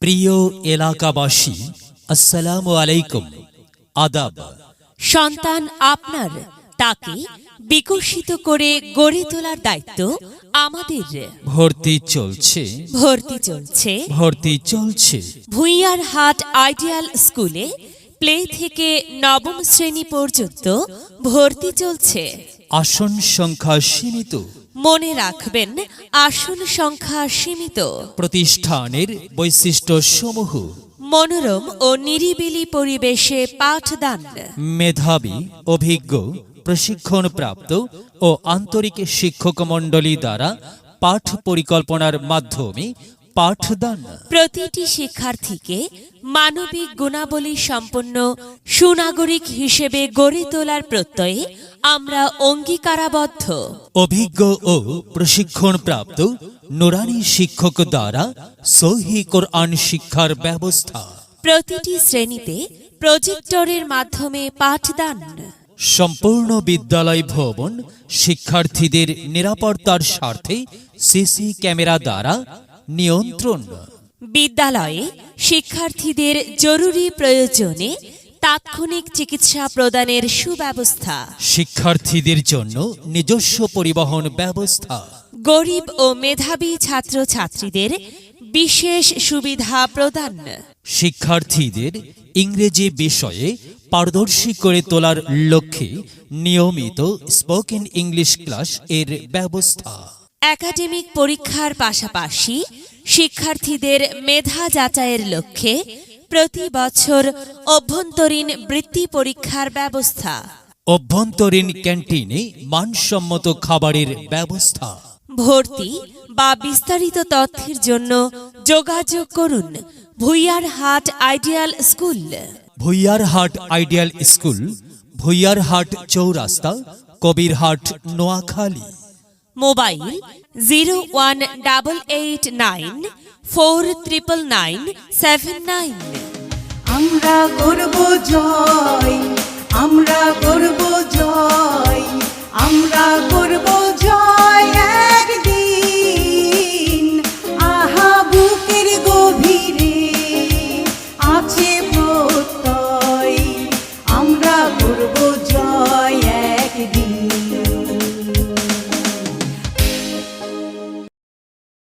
প্রিয় এলাকাবাসী, আসসালামু আলাইকুম, আদাব। সন্তান আপনার, তাকে বিকশিত করে গড়ে তোলার দায়িত্ব আমাদের। ভর্তি চলছে, ভর্তি চলছে ভুঁইয়ার হাট আইডিয়াল স্কুলে প্লে থেকে নবম শ্রেণী পর্যন্ত ভর্তি চলছে। আসন সংখ্যা সীমিত। মনে রাখবেন, আসন সংখ্যা সীমিত। প্রতিষ্ঠানের বৈশিষ্ট্য সমূহ: মনোরম ও নিরিবিলি পরিবেশে পাঠদান, মেধাবী, অভিজ্ঞ, প্রশিক্ষণপ্রাপ্ত ও আন্তরিক শিক্ষক মণ্ডলী দ্বারা পাঠ পরিকল্পনার মাধ্যমে পাঠদান। প্রতিটি শিক্ষার্থীকে মানবিক গুণাবলী সম্পন্ন সুনাগরিক হিসেবে গড়ে তোলার প্রত্যয়ে আমরা অঙ্গীকারাবদ্ধ। অভিজ্ঞ ও প্রশিক্ষণপ্রাপ্ত নুরানি শিক্ষক দ্বারা সহিহ কোরআন শিক্ষার ব্যবস্থা। প্রতিটি শ্রেণীতে প্রজেক্টরের মাধ্যমে পাঠদান। সম্পূর্ণ বিদ্যালয় ভবন শিক্ষার্থীদের নিরাপত্তার স্বার্থে সিসি ক্যামেরা দ্বারা নিয়ন্ত্রণ। বিদ্যালয়ে শিক্ষার্থীদের জরুরি প্রয়োজনে তাৎক্ষণিক চিকিৎসা প্রদানের সুব্যবস্থা। শিক্ষার্থীদের জন্য নিজস্ব পরিবহন ব্যবস্থা। গরিব ও মেধাবী ছাত্রছাত্রীদের বিশেষ সুবিধা প্রদান। শিক্ষার্থীদের ইংরেজি বিষয়ে পারদর্শী করে তোলার লক্ষ্যে নিয়মিত স্পোকেন ইংলিশ ক্লাস এর ব্যবস্থা। একাডেমিক পরীক্ষার পাশাপাশি শিক্ষার্থীদের মেধা যাচাইয়ের লক্ষ্যে প্রতি বছর অভ্যন্তরীণ বৃত্তি পরীক্ষার ব্যবস্থা। অভ্যন্তরীণ ক্যান্টিনে মানসম্মত খাবারের ব্যবস্থা। ভর্তি বা বিস্তারিত তথ্যের জন্য যোগাযোগ করুন ভুঁইয়ার হাট আইডিয়াল স্কুল। ভুঁইয়ার হাট আইডিয়াল স্কুল, ভুঁইয়ার হাট চৌরাস্তা, কবিরহাট, নোয়াখালী। মোবাইল 01889499979। আমরা করব জয়, আমরা করব জয়, আমরা করব